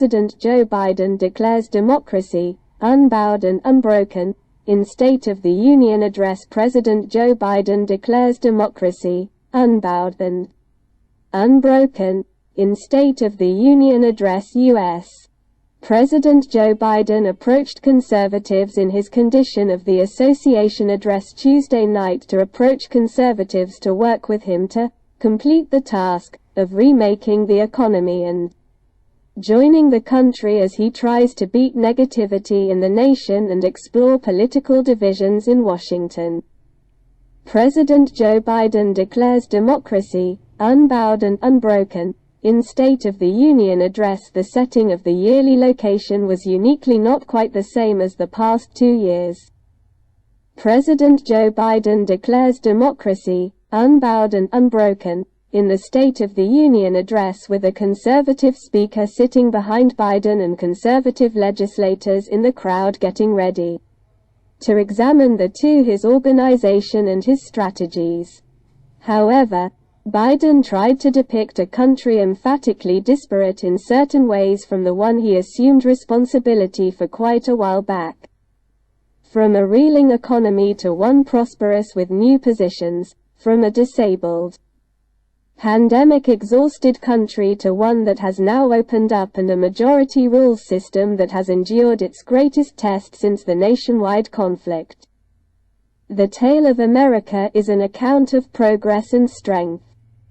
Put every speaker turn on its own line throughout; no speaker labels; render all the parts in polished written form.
President Joe Biden declares democracy, unbowed and unbroken. In State of the Union address, President Joe Biden declares democracy, unbowed and unbroken. In State of the Union address, U.S. President Joe Biden approached conservatives in his Condition of the Association address Tuesday night to approach conservatives to work with him to complete the task of remaking the economy and joining the country as he tries to beat negativity in the nation and explore political divisions in Washington. President Joe Biden declares democracy, unbowed and unbroken. In State of the Union address, the setting of the yearly location was uniquely not quite the same as the past 2 years. President Joe Biden declares democracy, unbowed and unbroken, in the State of the Union address, with a conservative speaker sitting behind Biden and conservative legislators in the crowd getting ready to examine his organization and his strategies. However, Biden tried to depict a country emphatically disparate in certain ways from the one he assumed responsibility for quite a while back. From a reeling economy to one prosperous with new positions, from a disabled, pandemic-exhausted country to one that has now opened up and a majority rule system that has endured its greatest test since the nationwide conflict. The tale of America is an account of progress and strength,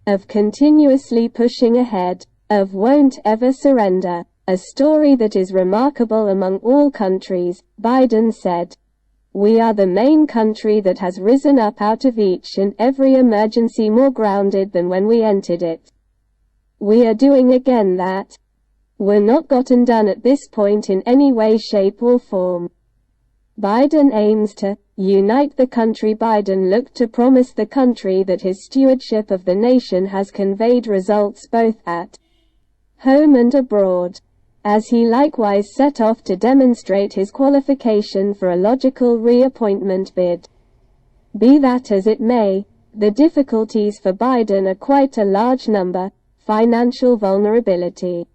of continuously pushing ahead, of won't ever surrender, a story that is remarkable among all countries, Biden said. We are the main country that has risen up out of each and every emergency more grounded than when we entered it. We are doing again that. We're not gotten done at this point in any way, shape or form. Biden aims to unite the country. Biden looked to promise the country that his stewardship of the nation has conveyed results both at home and abroad, as he likewise set off to demonstrate his qualification for a logical reappointment bid. Be that as it may, the difficulties for Biden are quite a large number: financial vulnerability,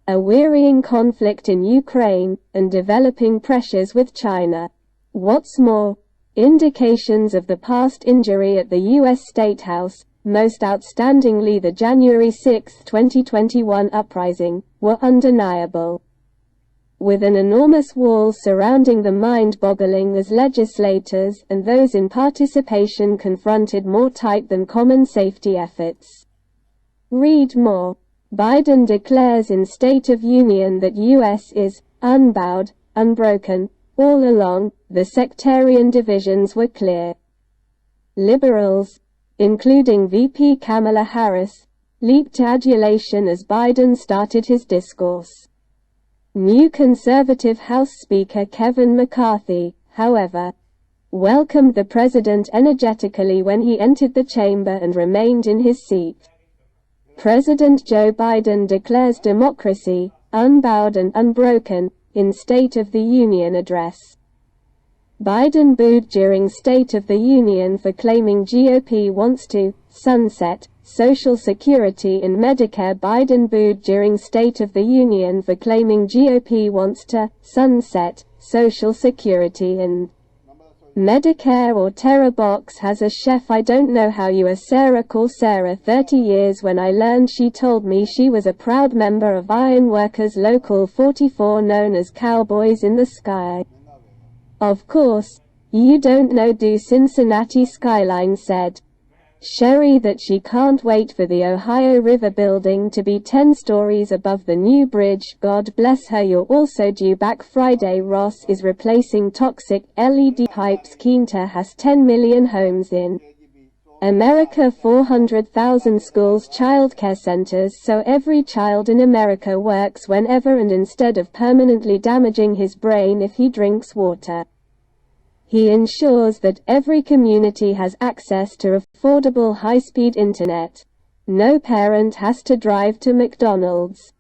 a wearying conflict in Ukraine, and developing pressures with China. What's more, indications of the past injury at the U.S. State House, most outstandingly the January 6, 2021 uprising, were undeniable. With an enormous wall surrounding the mind-boggling as legislators and those in participation confronted more tight than common safety efforts. Read more. Biden declares in State of Union that U.S. is unbowed, unbroken. All along, the sectarian divisions were clear. Liberals, including VP Kamala Harris, leaped to adulation as Biden started his discourse. New conservative House Speaker Kevin McCarthy, however, welcomed the president energetically when he entered the chamber and remained in his seat. President Joe Biden declares democracy, unbowed and unbroken, in State of the Union address. Biden booed during State of the Union for claiming GOP wants to sunset Social Security and Medicare. Biden booed during State of the Union for claiming GOP wants to sunset Social Security and Medicare. Or Terror Box has a chef: I don't know how you are Sarah. Call Sarah 30 years when I learned she told me she was a proud member of Iron Workers Local 44 known as Cowboys in the Sky. Of course, you don't know, do Cincinnati Skyline said Sherry that she can't wait for the Ohio River building to be 10 stories above the new bridge. God bless her. You're also due back Friday. Ross is replacing toxic LED pipes. Quinta has 10 million homes in America, 400,000 schools, childcare centers, so every child in America works whenever and instead of permanently damaging his brain if he drinks water. He ensures that every community has access to affordable high-speed internet. No parent has to drive to McDonald's.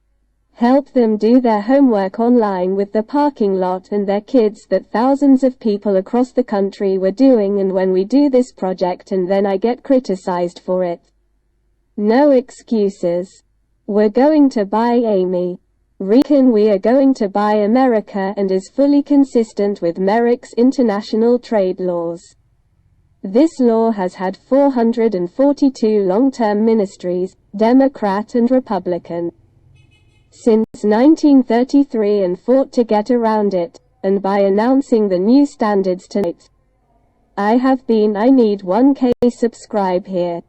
Help them do their homework online with the parking lot and their kids that thousands of people across the country were doing. And when we do this project and then I get criticized for it, no excuses. We're going to buy Amy. Reckon we are going to buy America and is fully consistent with Merrick's international trade laws. This law has had 442 long-term ministries, Democrat and Republican, since 1933 and fought to get around it, and by announcing the new standards tonight. I need 1K subscribe here.